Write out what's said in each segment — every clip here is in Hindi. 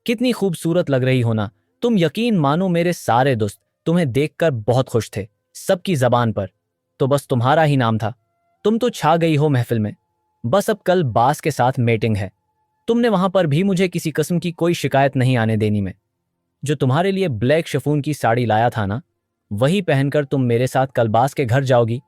कितनी खूबसूरत लग रही हो ना। तुम यकीन मानो मेरे सारे दोस्त तुम्हें देखकर बहुत खुश थे, सबकी जबान पर तो बस तुम्हारा ही नाम था। तुम तो छा गई हो महफिल में। बस अब कल बास के साथ मीटिंग है। तुमने वहां पर भी मुझे किसी किस्म की कोई शिकायत नहीं आने देनी। मैं जो तुम्हारे लिए ब्लैक शिफॉन की साड़ी लाया था ना, वही पहनकर तुम मेरे साथ कलबास के घर जाओगी।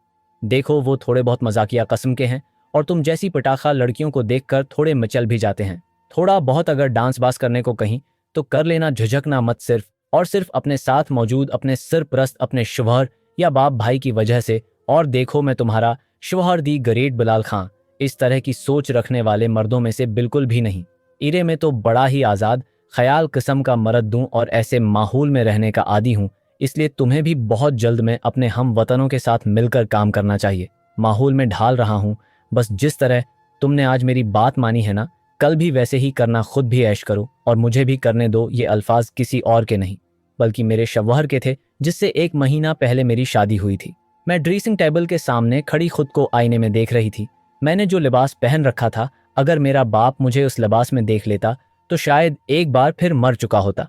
देखो वो थोड़े बहुत मजाकिया कस्म के हैं और तुम जैसी पटाखा लड़कियों को देखकर थोड़े मचल भी जाते हैं। थोड़ा बहुत अगर डांस बास करने को कहीं तो कर लेना, झिझकना मत। सिर्फ और सिर्फ अपने साथ मौजूद अपने सरप्रस्त अपने शौहर या बाप भाई की वजह से। और देखो मैं तुम्हारा शौहर दी ग्रेट बिलाल खां इस तरह की सोच रखने वाले मर्दों में से बिल्कुल भी नहीं। इरे में तो बड़ा ही आज़ाद ख्याल किस्म का मर्द दूं और ऐसे माहौल में रहने का आदी हूं। इसलिए तुम्हें भी बहुत जल्द में अपने हम वतनों के साथ मिलकर काम करना चाहिए। माहौल में ढाल रहा हूं। बस जिस तरह तुमने आज मेरी बात मानी है ना, कल भी वैसे ही करना। खुद भी ऐश करो और मुझे भी करने दो। ये अल्फाज किसी और के नहीं बल्कि मेरे शौहर के थे, जिससे 1 महीना पहले मेरी शादी हुई थी। मैं ड्रेसिंग टेबल के सामने खड़ी खुद को आईने में देख रही थी। मैंने जो लिबास पहन रखा था, अगर मेरा बाप मुझे उस लिबास में देख लेता तो शायद एक बार फिर मर चुका होता।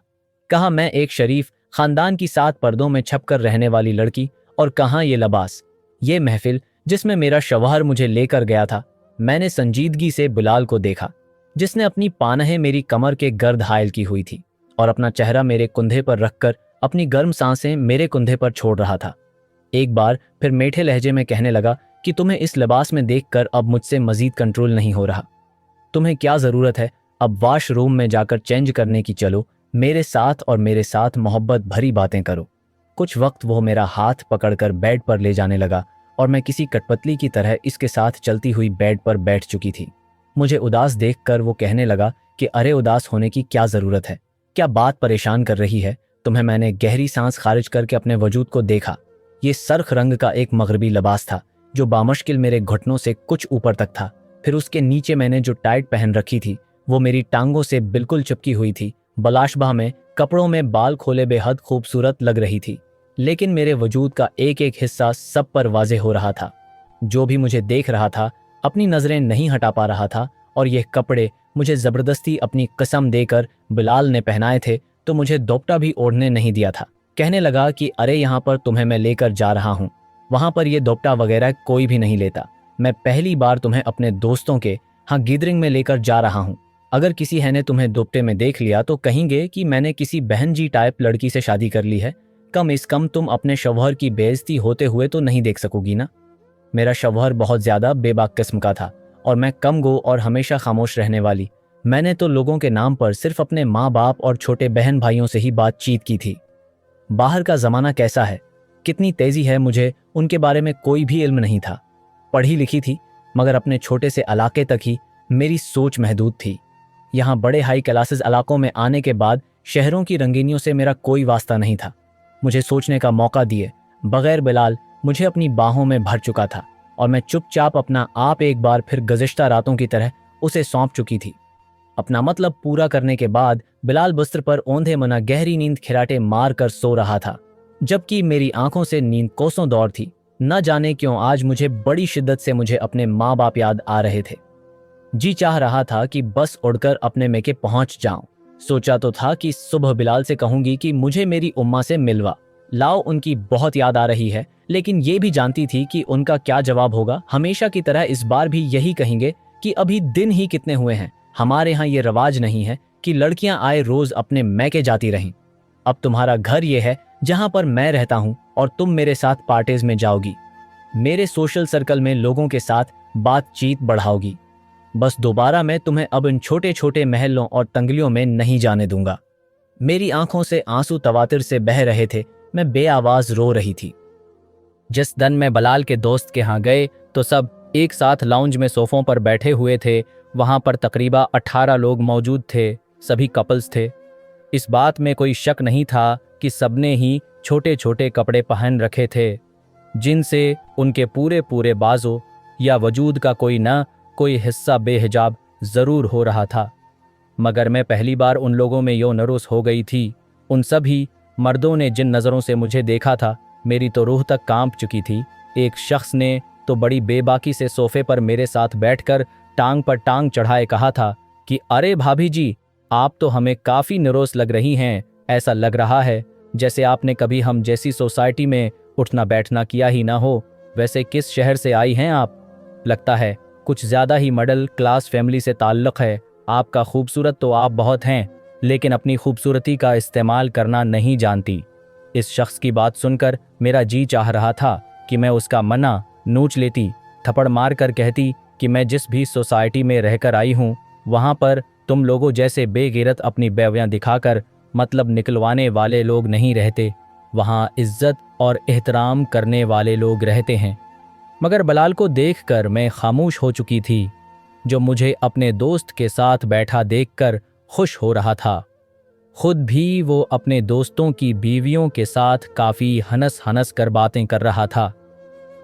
कहाँ मैं एक शरीफ खानदान की 7 पर्दों में छपकर रहने वाली लड़की, और कहाँ ये लिबास, ये महफिल जिसमें मेरा शौहर मुझे लेकर गया था। मैंने संजीदगी से बिलाल को देखा, जिसने अपनी पानहें मेरी कमर के गर्द हायल की हुई थी और अपना चेहरा मेरे कुंधे पर रखकर अपनी गर्म सांसें मेरे कुंधे पर छोड़ रहा था। एक बार फिर मीठे लहजे में कहने लगा कि तुम्हें इस लिबास में देखकर अब मुझसे मजीद कंट्रोल नहीं हो रहा। तुम्हें क्या जरूरत है अब वॉशरूम में जाकर चेंज करने की? चलो मेरे साथ और मेरे साथ मोहब्बत भरी बातें करो। कुछ वक्त वो मेरा हाथ पकड़कर बेड पर ले जाने लगा और मैं किसी कठपुतली की तरह इसके साथ चलती हुई बेड पर बैठ चुकी थी। मुझे उदास देखकर वो कहने लगा कि अरे उदास होने की क्या जरूरत है, क्या बात परेशान कर रही है तुम्हें? मैंने गहरी सांस खारिज करके अपने वजूद को देखा। ये सरख रंग का एक मगरबी लिबास था जो बामुश्किल मेरे घुटनों से कुछ ऊपर तक था। फिर उसके नीचे मैंने जो टाइट पहन रखी थी वो मेरी टांगों से बिल्कुल चिपकी हुई थी। बलाशबा में कपड़ों में बाल खोले बेहद खूबसूरत लग रही थी, लेकिन मेरे वजूद का एक एक हिस्सा सब पर वाज़ेह हो रहा था। जो भी मुझे देख रहा था अपनी नजरें नहीं हटा पा रहा था। और ये कपड़े मुझे जबरदस्ती अपनी कसम देकर बिलाल ने पहनाए थे, तो मुझे दोपटा भी ओढ़ने नहीं दिया था। कहने लगा कि अरे यहाँ पर तुम्हें मैं लेकर जा रहा हूँ, वहां पर ये दोपटा वगैरह कोई भी नहीं लेता। मैं पहली बार तुम्हें अपने दोस्तों के गैदरिंग में लेकर जा रहा हूँ। अगर किसी है ने तुम्हें दोपटे में देख लिया तो कहेंगे कि मैंने किसी बहन जी टाइप लड़की से शादी कर ली है। कम से कम तुम अपने शौहर की बेइज्जती होते हुए तो नहीं देख सकोगी ना। मेरा शौहर बहुत ज्यादा बेबाक किस्म का था और मैं कम गो और हमेशा खामोश रहने वाली। मैंने तो लोगों के नाम पर सिर्फ अपने माँ बाप और छोटे बहन भाइयों से ही बातचीत की थी। बाहर का जमाना कैसा है, कितनी तेजी है, मुझे उनके बारे में कोई भी इल्म नहीं था। पढ़ी लिखी थी मगर अपने छोटे से इलाके तक ही मेरी सोच महदूद थी। यहाँ बड़े हाई क्लासेस इलाकों में आने के बाद शहरों की रंगीनियों से मेरा कोई वास्ता नहीं था। मुझे सोचने का मौका दिए बगैर बिलाल मुझे अपनी बाहों में भर चुका था और मैं चुपचाप अपना आप एक बार फिर गुज़िश्ता रातों की तरह उसे सौंप चुकी थी। अपना मतलब पूरा करने के बाद बिलाल बिस्तर पर औंधे मना गहरी नींद खिराटे मार कर सो रहा था, जबकि मेरी आंखों से नींद कोसों दूर थी। न जाने क्यों आज मुझे बड़ी शिद्दत से मुझे अपने माँ बाप याद आ रहे थे। जी चाह रहा था कि बस उड़कर अपने मेके पहुंच जाऊं। सोचा तो था कि सुबह बिलाल से कहूंगी कि मुझे मेरी उम्मा से मिलवा लाओ, उनकी बहुत याद आ रही है। लेकिन ये भी जानती थी कि उनका क्या जवाब होगा। हमेशा की तरह इस बार भी यही कहेंगे कि अभी दिन ही कितने हुए हैं, हमारे यहाँ ये रवाज नहीं है कि लड़कियां आए रोज अपने मैके जाती रहें। अब तुम्हारा घर ये है जहां पर मैं रहता हूं और तुम मेरे साथ पार्टीज में जाओगी, मेरे सोशल सर्कल में लोगों के साथ बातचीत बढ़ाओगी। बस दोबारा मैं तुम्हें अब इन छोटे छोटे महलों और तंगलियों में नहीं जाने दूंगा। मेरी आंखों से आंसू तवातिर से बह रहे थे। मैं बेआवाज रो रही थी। जिस दिन मैं बलाल के दोस्त के यहाँ गए तो सब एक साथ लाउंज में सोफों पर बैठे हुए थे। वहां पर तकरीबा 18 लोग मौजूद थे, सभी कपल्स थे। इस बात में कोई शक नहीं था कि सबने ही छोटे छोटे कपड़े पहन रखे थे, जिनसे उनके पूरे पूरे बाजों या वजूद का कोई न कोई हिस्सा बेहिजाब जरूर हो रहा था। मगर मैं पहली बार उन लोगों में यो नरोस हो गई थी। उन सभी मर्दों ने जिन नज़रों से मुझे देखा था, मेरी तो रूह तक कांप चुकी थी। एक शख्स ने तो बड़ी बेबाकी से सोफे पर मेरे साथ बैठकर टांग पर टांग चढ़ाए कहा था कि अरे भाभी जी, आप तो हमें काफ़ी निरोस लग रही हैं। ऐसा लग रहा है जैसे आपने कभी हम जैसी सोसाइटी में उठना बैठना किया ही ना हो। वैसे किस शहर से आई हैं आप? लगता है कुछ ज़्यादा ही मिडिल क्लास फैमिली से ताल्लुक़ है। आपका खूबसूरत तो आप बहुत हैं, लेकिन अपनी खूबसूरती का इस्तेमाल करना नहीं जानती। इस शख्स की बात सुनकर मेरा जी चाह रहा था कि मैं उसका मना नोच लेती, थप्पड़ मार कर कहती कि मैं जिस भी सोसाइटी में रहकर आई हूँ, वहाँ पर तुम लोगों जैसे बेगैरत अपनी बेवियाँ दिखाकर मतलब निकलवाने वाले लोग नहीं रहते। वहाँ इज्जत और एहतराम करने वाले लोग रहते हैं। मगर बलाल को देखकर मैं खामोश हो चुकी थी, जो मुझे अपने दोस्त के साथ बैठा देखकर खुश हो रहा था। खुद भी वो अपने दोस्तों की बीवियों के साथ काफ़ी हंस हंस कर बातें कर रहा था।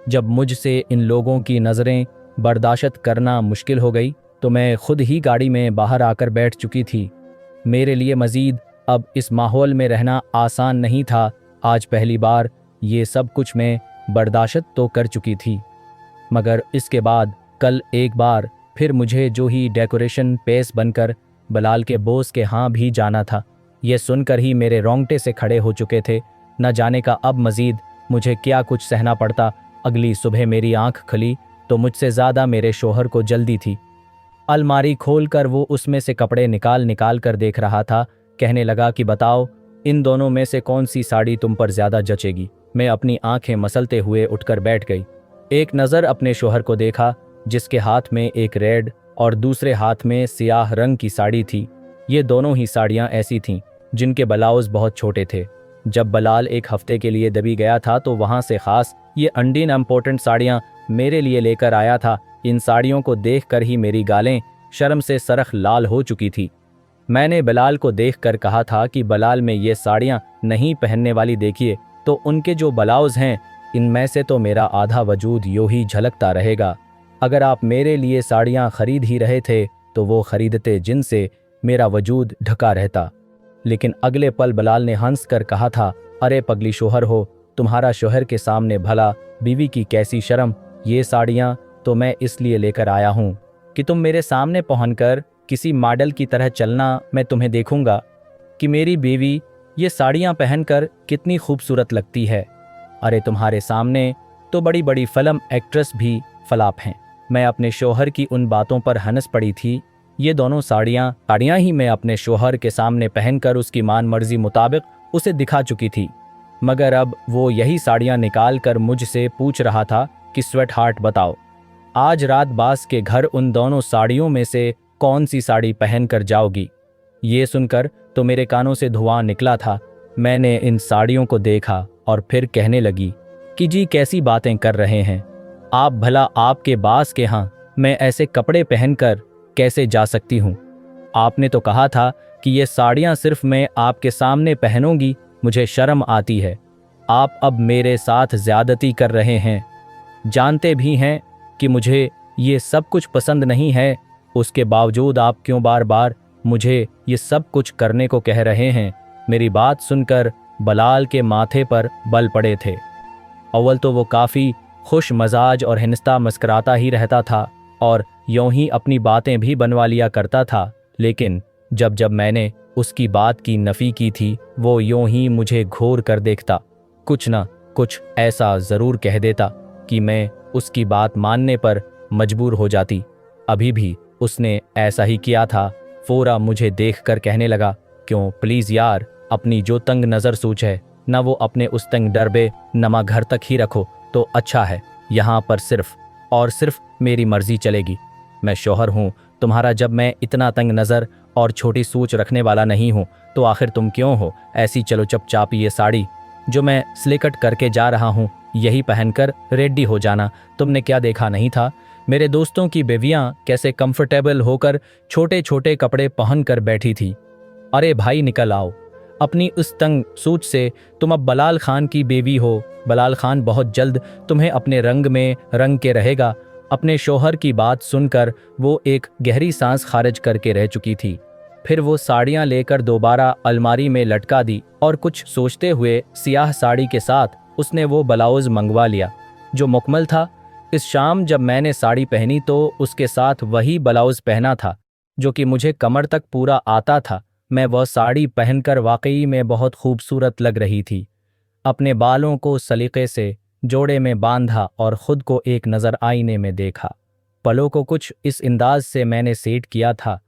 जब मुझसे इन लोगों की नज़रें बर्दाश्त करना मुश्किल हो गई तो मैं खुद ही गाड़ी में बाहर आकर बैठ चुकी थी। मेरे लिए मज़ीद अब इस माहौल में रहना आसान नहीं था। आज पहली बार ये सब कुछ मैं बर्दाश्त तो कर चुकी थी, मगर इसके बाद कल एक बार फिर मुझे जो ही डेकोरेशन पेश बनकर बलाल के बॉस के यहाँ भी जाना था। ये सुनकर ही मेरे रोंगटे से खड़े हो चुके थे। न जाने का अब मज़ीद मुझे क्या कुछ सहना पड़ता। अगली सुबह मेरी आंख खुली तो मुझसे ज़्यादा मेरे शोहर को जल्दी थी। अलमारी खोलकर वो उसमें से कपड़े निकाल निकाल कर देख रहा था। कहने लगा कि बताओ, इन दोनों में से कौन सी साड़ी तुम पर ज़्यादा जचेगी। मैं अपनी आंखें मसलते हुए उठकर बैठ गई। एक नज़र अपने शोहर को देखा, जिसके हाथ में एक रेड और दूसरे हाथ में सियाह रंग की साड़ी थी। ये दोनों ही साड़ियाँ ऐसी थीं जिनके ब्लाउज बहुत छोटे थे। जब बलाल एक हफ्ते के लिए दबी गया था तो वहाँ से ख़ास ये इंडियन इम्पोर्टेंट साड़ियाँ मेरे लिए लेकर आया था। इन साड़ियों को देखकर ही मेरी गालें शर्म से सरख लाल हो चुकी थी। मैंने बलाल को देखकर कहा था कि बलाल में ये साड़ियाँ नहीं पहनने वाली देखिए, तो उनके जो ब्लाउज हैं इनमें से तो मेरा आधा वजूद यूं ही झलकता रहेगा। अगर आप मेरे लिए साड़ियाँ खरीद ही रहे थे तो वो खरीदते जिनसे मेरा वजूद ढका रहता। लेकिन अगले पल बलाल ने हंस कर कहा था, अरे पगली शोहर हो, तुम्हारा शोहर के सामने भला बीवी की कैसी शर्म। ये साड़ियाँ तो मैं इसलिए लेकर आया हूँ कि तुम मेरे सामने पहनकर किसी मॉडल की तरह चलना मैं तुम्हें देखूंगा कि मेरी बीवी ये साड़ियाँ पहनकर कितनी खूबसूरत लगती है। अरे तुम्हारे सामने तो बड़ी बड़ी फिल्म एक्ट्रेस भी फलाप हैं। मैं अपने शोहर की उन बातों पर हंस पड़ी थी। ये दोनों साड़ियाँ ही मैं अपने शोहर के सामने पहनकर उसकी मान मर्जी मुताबिक उसे दिखा चुकी थी, मगर अब वो यही साड़ियाँ निकाल कर मुझसे पूछ रहा था कि स्वेट हार्ट बताओ, आज रात बास के घर उन दोनों साड़ियों में से कौन सी साड़ी पहन कर जाओगी। ये सुनकर तो मेरे कानों से धुआं निकला था। मैंने इन साड़ियों को देखा और फिर कहने लगी कि जी कैसी बातें कर रहे हैं आप, भला आपके बास के यहाँ मैं ऐसे कपड़े पहनकर कैसे जा सकती हूँ। आपने तो कहा था कि ये साड़ियाँ सिर्फ मैं आपके सामने पहनूंगी, मुझे शर्म आती है। आप अब मेरे साथ ज़्यादती कर रहे हैं। जानते भी हैं कि मुझे ये सब कुछ पसंद नहीं है, उसके बावजूद आप क्यों बार बार मुझे ये सब कुछ करने को कह रहे हैं। मेरी बात सुनकर बलाल के माथे पर बल पड़े थे। अव्वल तो वो काफ़ी खुश मजाज और हिंसता मुस्कुराता ही रहता था और यूं ही अपनी बातें भी बनवा लिया करता था, लेकिन जब जब मैंने उसकी बात की नफ़ी की थी वो यूं ही मुझे घूर कर देखता, कुछ न कुछ ऐसा ज़रूर कह देता कि मैं उसकी बात मानने पर मजबूर हो जाती। अभी भी उसने ऐसा ही किया था। फ़ौरा मुझे देखकर कहने लगा, क्यों प्लीज़ यार, अपनी जो तंग नज़र सूझ है न वो अपने उस तंग डरबे नमा घर तक ही रखो तो अच्छा है। यहाँ पर सिर्फ और सिर्फ मेरी मर्जी चलेगी। मैं शौहर हूँ तुम्हारा। जब मैं इतना तंग नज़र और छोटी सोच रखने वाला नहीं हूँ तो आखिर तुम क्यों हो ऐसी। चलो चुपचाप ये साड़ी जो मैं स्लिकट करके जा रहा हूँ यही पहनकर रेडी हो जाना। तुमने क्या देखा नहीं था मेरे दोस्तों की बेवियाँ कैसे कंफर्टेबल होकर छोटे छोटे कपड़े पहन कर बैठी थी। अरे भाई निकल आओ अपनी उस तंग सोच से। तुम अब बलाल खान की बेवी हो। बलाल खान बहुत जल्द तुम्हें अपने रंग में रंग के रहेगा। अपने शौहर की बात सुनकर वो एक गहरी सांस खारिज करके रह चुकी थी। फिर वो साड़ियाँ लेकर दोबारा अलमारी में लटका दी और कुछ सोचते हुए सियाह साड़ी के साथ उसने वो ब्लाउज मंगवा लिया जो मुकम्मल था। इस शाम जब मैंने साड़ी पहनी तो उसके साथ वही ब्लाउज पहना था जो कि मुझे कमर तक पूरा आता था। मैं वह साड़ी पहनकर वाकई में बहुत खूबसूरत लग रही थी। अपने बालों को सलीके से जोड़े में बांधा और खुद को एक नज़र आईने में देखा। पलों को कुछ इस अंदाज से मैंने सेट किया था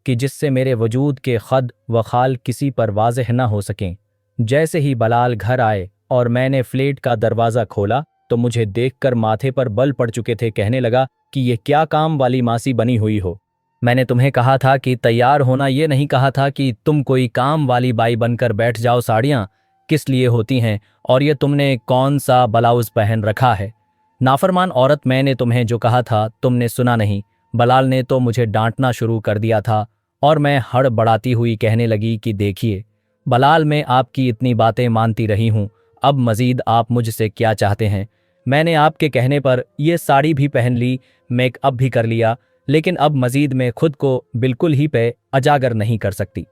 कि जिससे मेरे वजूद के खद व खाल किसी पर वाज़ेह न हो सकें। जैसे ही बलाल घर आए और मैंने फ्लैट का दरवाज़ा खोला तो मुझे देखकर माथे पर बल पड़ चुके थे। कहने लगा कि ये क्या काम वाली मासी बनी हुई हो। मैंने तुम्हें कहा था कि तैयार होना, ये नहीं कहा था कि तुम कोई काम वाली बाई बनकर बैठ जाओ। साड़ियाँ किस लिए होती हैं और ये तुमने कौन सा ब्लाउज पहन रखा है? नाफरमान औरत, मैंने तुम्हें जो कहा था तुमने सुना नहीं। बलाल ने तो मुझे डांटना शुरू कर दिया था और मैं हड़बड़ाती हुई कहने लगी कि देखिए बलाल, मैं आपकी इतनी बातें मानती रही हूँ, अब मजीद आप मुझसे क्या चाहते हैं? मैंने आपके कहने पर यह साड़ी भी पहन ली, मेकअप भी कर लिया, लेकिन अब मजीद मैं खुद को बिल्कुल ही पे अजागर नहीं कर सकती।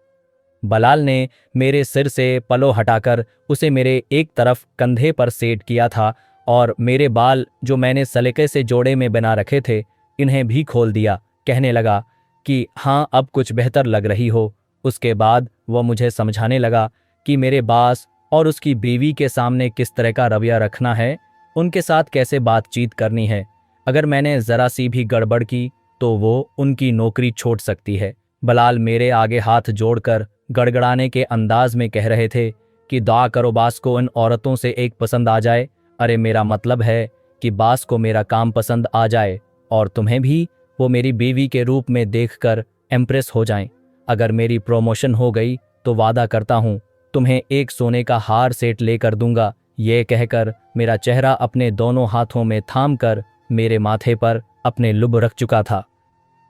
बलाल ने मेरे सिर से पलो हटाकर उसे मेरे एक तरफ कंधे पर सेट किया था और मेरे बाल जो मैंने सलीके से जोड़े में बना रखे थे इन्हें भी खोल दिया। कहने लगा कि हाँ, अब कुछ बेहतर लग रही हो। उसके बाद वह मुझे समझाने लगा कि मेरे बास और उसकी बीवी के सामने किस तरह का रवैया रखना है, उनके साथ कैसे बातचीत करनी है। अगर मैंने ज़रा सी भी गड़बड़ की तो वो उनकी नौकरी छोड़ सकती है। बलाल मेरे आगे हाथ जोड़कर गड़गड़ाने के अंदाज में कह रहे थे कि दुआ करो बास को इन औरतों से एक पसंद आ जाए। अरे मेरा मतलब है कि बास को मेरा काम पसंद आ जाए और तुम्हें भी वो मेरी बीवी के रूप में देखकर इम्प्रेस हो जाएं। अगर मेरी प्रमोशन हो गई तो वादा करता हूँ तुम्हें एक सोने का हार सेट लेकर दूंगा। ये कहकर मेरा चेहरा अपने दोनों हाथों में थाम कर मेरे माथे पर अपने लुब रख चुका था,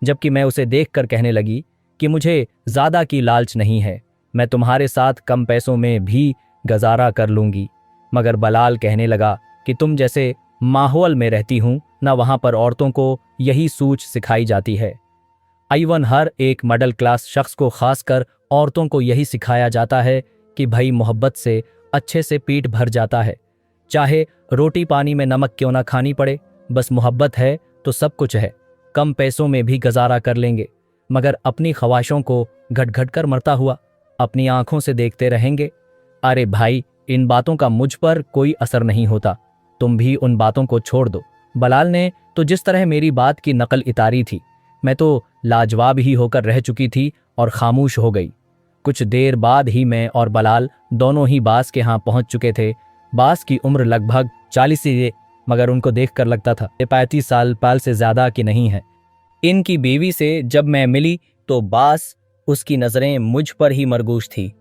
जबकि मैं उसे देखकर कहने लगी कि मुझे ज़्यादा की लालच नहीं है, मैं तुम्हारे साथ कम पैसों में भी गुजारा कर लूँगी। मगर बलाल कहने लगा कि तुम जैसे माहौल में रहती हूँ ना, वहाँ पर औरतों को यही सूझ सिखाई जाती है। आईवन हर एक मिडिल क्लास शख्स को, खासकर औरतों को यही सिखाया जाता है कि भाई मोहब्बत से अच्छे से पेट भर जाता है, चाहे रोटी पानी में नमक क्यों ना खानी पड़े, बस मोहब्बत है तो सब कुछ है, कम पैसों में भी गुजारा कर लेंगे। मगर अपनी ख्वाहिशों को घट घट कर मरता हुआ अपनी आंखों से देखते रहेंगे। अरे भाई, इन बातों का मुझ पर कोई असर नहीं होता, तुम भी उन बातों को छोड़ दो। बलाल ने तो जिस तरह मेरी बात की नकल उतारी थी, मैं तो लाजवाब ही होकर रह चुकी थी और खामोश हो गई। कुछ देर बाद ही मैं और बलाल दोनों ही बास के यहाँ पहुंच चुके थे। बास की उम्र लगभग 40 ही, मगर उनको देखकर लगता था 35 साल पाल से ज्यादा की नहीं है। इनकी बीवी से जब मैं मिली तो बास, उसकी नज़रें मुझ पर ही मरगूज थी।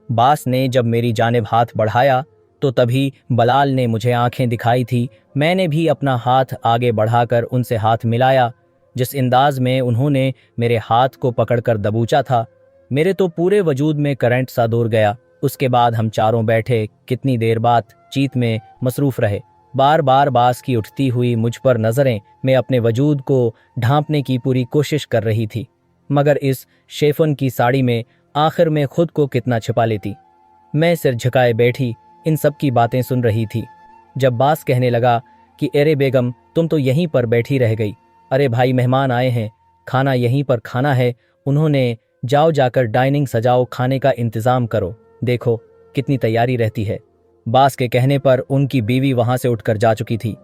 बास ने जब मेरी जानिब हाथ बढ़ाया तो तभी बलाल ने मुझे आंखें दिखाई थी। मैंने भी अपना हाथ आगे बढ़ाकर उनसे हाथ मिलाया। जिस अंदाज में उन्होंने मेरे हाथ को पकड़कर दबोचा था, मेरे तो पूरे वजूद में करंट सा दौड़ गया। उसके बाद हम चारों बैठे कितनी देर बातचीत में मसरूफ रहे। बार बार बास की उठती हुई मुझ पर नजरें मैं अपने वजूद को ढांपने की पूरी कोशिश कर रही थी, मगर इस शेफन की साड़ी में आखिर में खुद को कितना छिपा लेती। मैं सिर झुकाए बैठी इन सब की बातें सुन रही थी, जब बास कहने लगा कि अरे बेगम, तुम तो यहीं पर बैठी रह गई। अरे भाई, मेहमान आए हैं, खाना यहीं पर खाना है उन्होंने, जाओ जाकर डाइनिंग सजाओ, खाने का इंतज़ाम करो, देखो कितनी तैयारी रहती है। बास के कहने पर उनकी बीवी वहां से उठकर जा चुकी थी,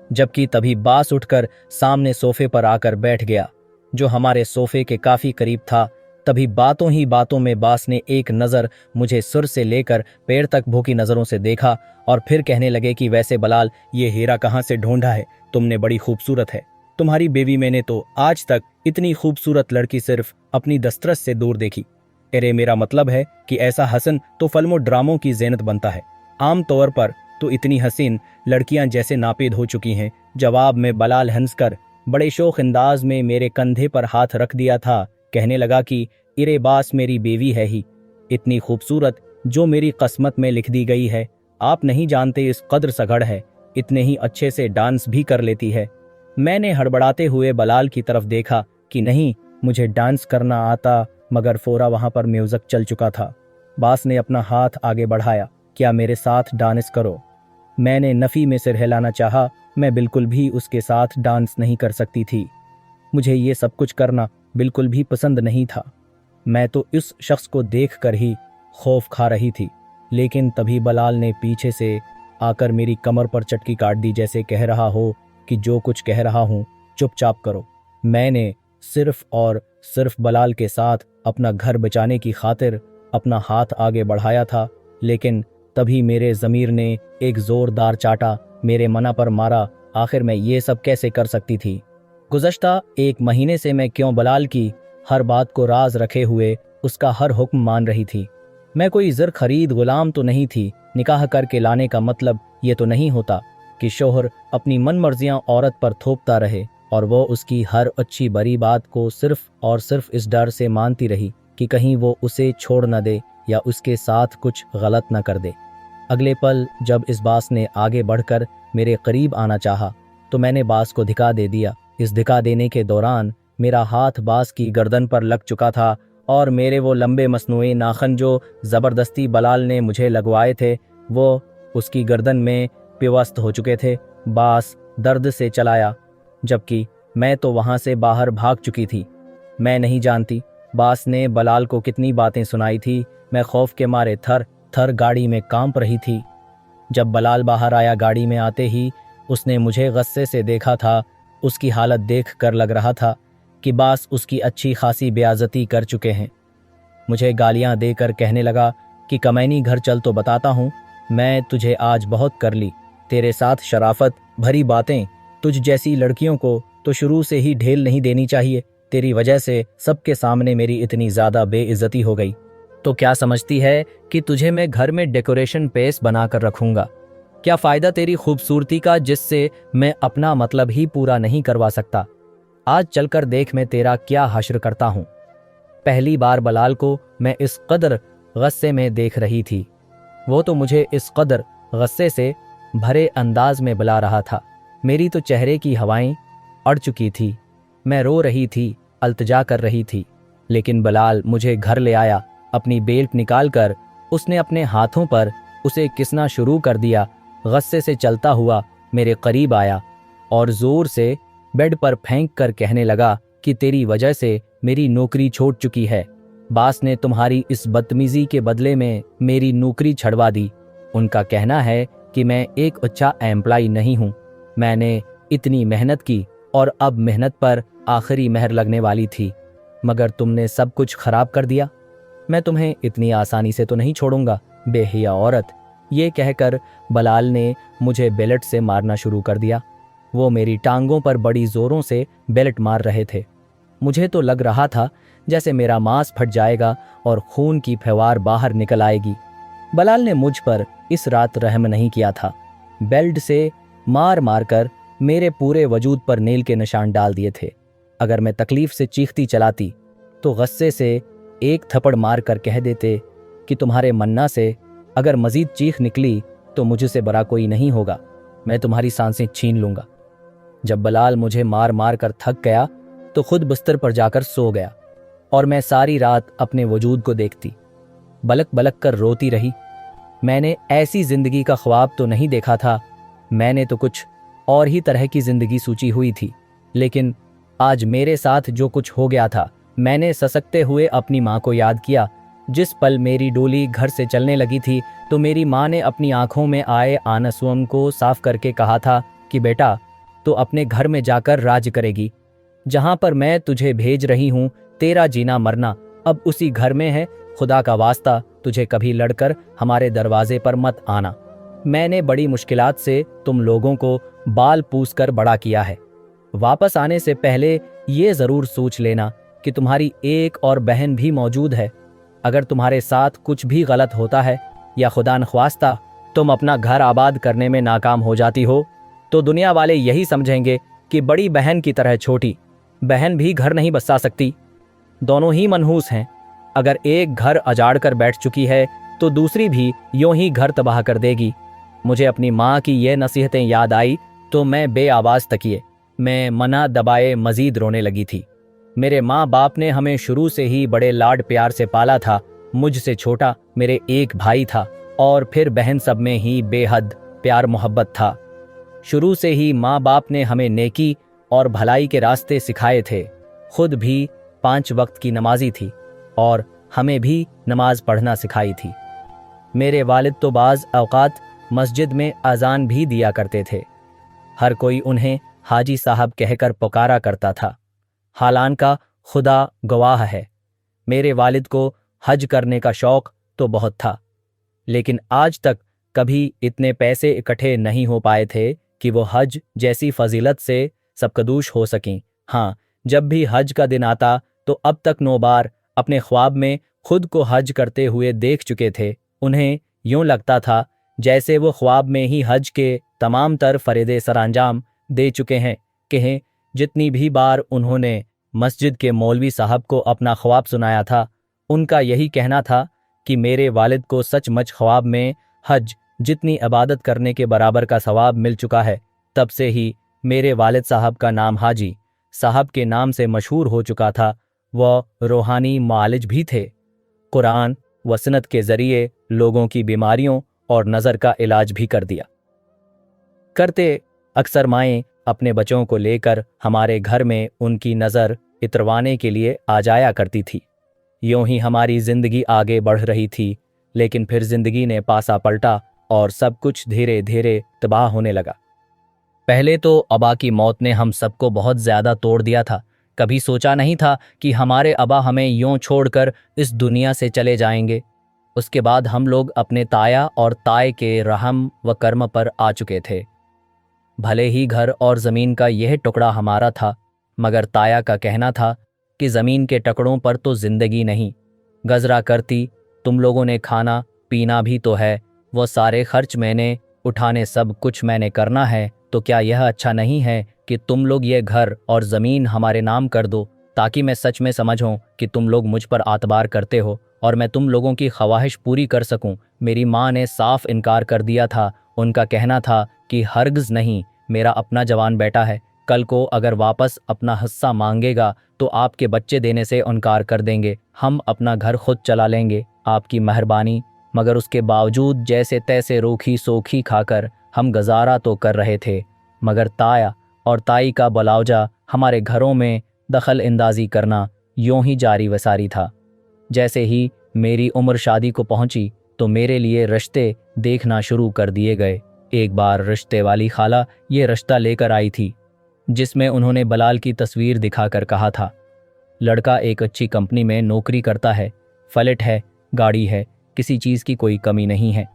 जबकि तभी बास उठकर सामने सोफे पर आकर बैठ गया, जो हमारे सोफे के काफी करीब था। तभी बातों ही बातों में बास ने एक नज़र मुझे सुर से लेकर पैर तक भूखी नज़रों से देखा और फिर कहने लगे कि वैसे बलाल, ये हीरा कहाँ से ढूंढा है तुमने, बड़ी खूबसूरत है तुम्हारी बेबी, मैंने तो आज तक इतनी खूबसूरत लड़की सिर्फ अपनी दस्तरस से दूर देखी। अरे मेरा मतलब है कि ऐसा हसन तो फिल्मों ड्रामों की ज़ीनत बनता है, आम तौर पर तो इतनी हसीन लड़कियां जैसे नापेद हो चुकी हैं। जवाब में बलाल हंसकर बड़े शौक अंदाज में मेरे कंधे पर हाथ रख दिया था। कहने लगा कि इरे बास मेरी बेवी है ही इतनी खूबसूरत जो मेरी किस्मत में लिख दी गई है। आप नहीं जानते इस कदर सगड़ है, इतने ही अच्छे से डांस भी कर लेती है। मैंने हड़बड़ाते हुए बलाल की तरफ देखा कि नहीं, मुझे डांस करना आता, मगर फोरा वहां पर म्यूजिक चल चुका था। बास ने अपना हाथ आगे बढ़ाया, क्या मेरे साथ डांस करो? मैंने नफ़ी में सिर हिलाना चाहा, मैं बिल्कुल भी उसके साथ डांस नहीं कर सकती थी। मुझे ये सब कुछ करना बिल्कुल भी पसंद नहीं था। मैं तो इस शख्स को देखकर ही खौफ खा रही थी, लेकिन तभी बलाल ने पीछे से आकर मेरी कमर पर चटकी काट दी, जैसे कह रहा हो कि जो कुछ कह रहा हूँ चुपचाप करो। मैंने सिर्फ और सिर्फ बलाल के साथ अपना घर बचाने की खातिर अपना हाथ आगे बढ़ाया था, लेकिन तभी मेरे ज़मीर ने एक ज़ोरदार चाटा मेरे मना पर मारा। आखिर मैं ये सब कैसे कर सकती थी? गुज़श्ता 1 महीने से मैं क्यों बलाल की हर बात को राज रखे हुए उसका हर हुक्म मान रही थी? मैं कोई ज़र खरीद गुलाम तो नहीं थी। निकाह करके लाने का मतलब ये तो नहीं होता कि शोहर अपनी मनमर्जियां औरत पर थोपता रहे और वो उसकी हर अच्छी बड़ी बात को सिर्फ और सिर्फ इस डर से मानती रही कि कहीं वो उसे छोड़ न दे या उसके साथ कुछ गलत न कर दे। अगले पल जब इस बास ने आगे बढ़कर मेरे करीब आना चाहा तो मैंने बास को धिका दे दिया। इस धिका देने के दौरान मेरा हाथ बास की गर्दन पर लग चुका था और मेरे वो लंबे मसनूई नाखन जो ज़बरदस्ती बलाल ने मुझे लगवाए थे वो उसकी गर्दन में पिवस्त हो चुके थे। बास दर्द से चलाया, जबकि मैं तो वहाँ से बाहर भाग चुकी थी। मैं नहीं जानती बास ने बलाल को कितनी बातें सुनाई थी। मैं खौफ के मारे थर थर गाड़ी में कांप रही थी। जब बलाल बाहर आया, गाड़ी में आते ही उसने मुझे गुस्से से देखा था। उसकी हालत देख कर लग रहा था कि बास उसकी अच्छी खासी बेइज्जती कर चुके हैं। मुझे गालियां देकर कहने लगा कि कमैनी घर चल तो बताता हूँ, मैं तुझे आज बहुत कर ली। तेरे साथ शराफत भरी बातें, तुझ जैसी लड़कियों को तो शुरू से ही ढेल नहीं देनी चाहिए। तेरी वजह से सबके सामने मेरी इतनी ज़्यादा बेइज्जती हो गई। तो क्या समझती है कि तुझे मैं घर में डेकोरेशन पीस बनाकर रखूंगा? क्या फ़ायदा तेरी खूबसूरती का जिससे मैं अपना मतलब ही पूरा नहीं करवा सकता? आज चलकर देख मैं तेरा क्या हश्र करता हूँ। पहली बार बलाल को मैं इस कदर गुस्से में देख रही थी। वो तो मुझे इस कदर गुस्से से भरे अंदाज में बुला रहा था। मेरी तो चेहरे की हवाएं अड़ चुकी थी। मैं रो रही थी, अल्तजा कर रही थी। लेकिन बलाल मुझे घर ले आया। अपनी बेल्ट निकालकर उसने अपने हाथों पर उसे किसना शुरू कर दिया। गुस्से से चलता हुआ मेरे करीब आया और जोर से बेड पर फेंक कर कहने लगा कि तेरी वजह से मेरी नौकरी छूट चुकी है। बास ने तुम्हारी इस बदतमीजी के बदले में मेरी नौकरी छड़वा दी। उनका कहना है कि मैं एक अच्छा एम्प्लॉय नहीं हूँ। मैंने इतनी मेहनत की और अब मेहनत पर आखिरी मेहर लगने वाली थी, मगर तुमने सब कुछ खराब कर दिया। मैं तुम्हें इतनी आसानी से तो नहीं छोड़ूंगा, बेहिया औरत। ये कहकर बलाल ने मुझे बेल्ट से मारना शुरू कर दिया। वो मेरी टांगों पर बड़ी जोरों से बेल्ट मार रहे थे। मुझे तो लग रहा था जैसे मेरा मांस फट जाएगा और खून की फव्वार बाहर निकल आएगी। बलाल ने मुझ पर इस रात रहम नहीं किया था। बेल्ट से मार मार कर मेरे पूरे वजूद पर नेल के निशान डाल दिए थे। अगर मैं तकलीफ से चीखती चलाती तो गुस्से से एक थप्पड़ मार कर कह देते कि तुम्हारे मन्ना से अगर मजीद चीख निकली तो मुझसे बड़ा कोई नहीं होगा, मैं तुम्हारी सांसें छीन लूंगा। जब बलाल मुझे मार मार कर थक गया तो खुद बिस्तर पर जाकर सो गया और मैं सारी रात अपने वजूद को देखती, बलक बलक कर रोती रही। मैंने ऐसी जिंदगी का ख्वाब तो नहीं देखा था। मैंने तो कुछ और ही तरह की जिंदगी सोची हुई थी। लेकिन आज मेरे साथ जो कुछ हो गया था, मैंने ससकते हुए अपनी माँ को याद किया। जिस पल मेरी डोली घर से चलने लगी थी तो मेरी माँ ने अपनी आंखों में आए आनसुअम को साफ करके कहा था कि बेटा, तो अपने घर में जाकर राज करेगी। जहां पर मैं तुझे भेज रही हूँ, तेरा जीना मरना अब उसी घर में है। खुदा का वास्ता तुझे कभी लड़कर हमारे दरवाजे पर मत आना। मैंने बड़ी मुश्किलात से तुम लोगों को बाल पूस कर बड़ा किया है। वापस आने से पहले ये ज़रूर सोच लेना कि तुम्हारी एक और बहन भी मौजूद है। अगर तुम्हारे साथ कुछ भी गलत होता है या खुदा नख्वास्ता तुम अपना घर आबाद करने में नाकाम हो जाती हो, तो दुनिया वाले यही समझेंगे कि बड़ी बहन की तरह छोटी बहन भी घर नहीं बसा सकती। दोनों ही मनहूस हैं। अगर एक घर अजाड़ कर बैठ चुकी है तो दूसरी भी यूं ही घर तबाह कर देगी। मुझे अपनी माँ की ये नसीहतें याद आई तो मैं बेआवाज़ तकिए मैं मना दबाए मजीद रोने लगी थी। मेरे माँ बाप ने हमें शुरू से ही बड़े लाड प्यार से पाला था। मुझसे छोटा मेरे एक भाई था और फिर बहन, सब में ही बेहद प्यार मोहब्बत था। शुरू से ही माँ बाप ने हमें नेकी और भलाई के रास्ते सिखाए थे। खुद भी 5 वक्त की नमाजी थी और हमें भी नमाज पढ़ना सिखाई थी। मेरे वालिद तो बाज़ औक़ात मस्जिद में अज़ान भी दिया करते थे। हर कोई उन्हें हाजी साहब कहकर पुकारा करता था। हालांकि खुदा गवाह है, मेरे वालिद को हज करने का शौक़ तो बहुत था, लेकिन आज तक कभी इतने पैसे इकट्ठे नहीं हो पाए थे कि वो हज जैसी फजीलत से सबकदूश हो सकें। हाँ, जब भी हज का दिन आता तो अब तक 9 बार अपने ख्वाब में खुद को हज करते हुए देख चुके थे। उन्हें यूं लगता था जैसे वो ख्वाब में ही हज के तमाम तर फ़रीज़े सरअंजाम दे चुके हैं। कहें जितनी भी बार उन्होंने मस्जिद के मौलवी साहब को अपना ख्वाब सुनाया था, उनका यही कहना था कि मेरे वालिद को सचमुच ख्वाब में हज जितनी इबादत करने के बराबर का सवाब मिल चुका है। तब से ही मेरे वालिद साहब का नाम हाजी साहब के नाम से मशहूर हो चुका था। वह रूहानी मुआलिज भी थे। कुरान व सुन्नत के ज़रिए लोगों की बीमारियों और नज़र का इलाज भी कर दिया करते। अक्सर माएँ अपने बच्चों को लेकर हमारे घर में उनकी नज़र इतरवाने के लिए आ जाया करती थी। यूं ही हमारी ज़िंदगी आगे बढ़ रही थी, लेकिन फिर ज़िंदगी ने पासा पलटा और सब कुछ धीरे धीरे तबाह होने लगा। पहले तो अबा की मौत ने हम सबको बहुत ज़्यादा तोड़ दिया था। कभी सोचा नहीं था कि हमारे अबा हमें यूं छोड़कर इस दुनिया से चले जाएंगे। उसके बाद हम लोग अपने ताया और ताए के रहम व कर्म पर आ चुके थे। भले ही घर और ज़मीन का यह टुकड़ा हमारा था, मगर ताया का कहना था कि ज़मीन के टुकड़ों पर तो ज़िंदगी नहीं गज़रा करती, तुम लोगों ने खाना पीना भी तो है, वो सारे खर्च मैंने उठाने, सब कुछ मैंने करना है, तो क्या यह अच्छा नहीं है कि तुम लोग ये घर और ज़मीन हमारे नाम कर दो, ताकि मैं सच में समझूं कि तुम लोग मुझ पर आतबार करते हो और मैं तुम लोगों की ख्वाहिश पूरी कर सकूं। मेरी माँ ने साफ इनकार कर दिया था। उनका कहना था कि हरगिज़ नहीं, मेरा अपना जवान बेटा है, कल को अगर वापस अपना हिस्सा मांगेगा तो आपके बच्चे देने से इनकार कर देंगे, हम अपना घर खुद चला लेंगे, आपकी मेहरबानी। मगर उसके बावजूद जैसे तैसे रूखी सोखी खाकर हम गुजारा तो कर रहे थे, मगर ताया और ताई का बलावजा हमारे घरों में दखल अंदाजी करना यूं ही जारी वसारी था। जैसे ही मेरी उम्र शादी को पहुंची तो मेरे लिए रिश्ते देखना शुरू कर दिए गए। एक बार रिश्ते वाली खाला ये रिश्ता लेकर आई थी, जिसमें उन्होंने बलाल की तस्वीर दिखाकर कहा था, लड़का एक अच्छी कंपनी में नौकरी करता है, फ्लैट है, गाड़ी है, किसी चीज़ की कोई कमी नहीं है।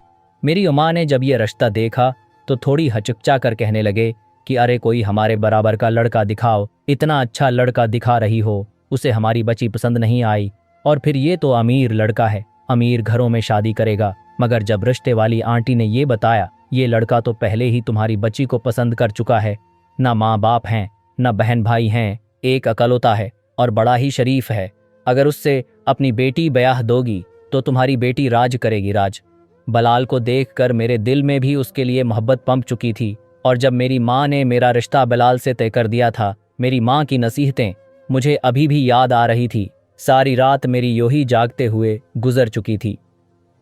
मेरी माँ ने जब ये रिश्ता देखा तो थोड़ी हचकचा कर कहने लगे कि अरे कोई हमारे बराबर का लड़का दिखाओ, इतना अच्छा लड़का दिखा रही हो, उसे हमारी बच्ची पसंद नहीं आई, और फिर ये तो अमीर लड़का है, अमीर घरों में शादी करेगा। मगर जब रिश्ते वाली आंटी ने ये बताया, ये लड़का तो पहले ही तुम्हारी बच्ची को पसंद कर चुका है, ना माँ बाप हैं, ना बहन भाई हैं, एक अकलौता है और बड़ा ही शरीफ है, अगर उससे अपनी बेटी ब्याह दोगी तो तुम्हारी बेटी राज करेगी, राज। बलाल को देखकर मेरे दिल में भी उसके लिए मोहब्बत पंप चुकी थी, और जब मेरी माँ ने मेरा रिश्ता बलाल से तय कर दिया था, मेरी माँ की नसीहतें मुझे अभी भी याद आ रही थी। सारी रात मेरी यूं ही जागते हुए गुजर चुकी थी।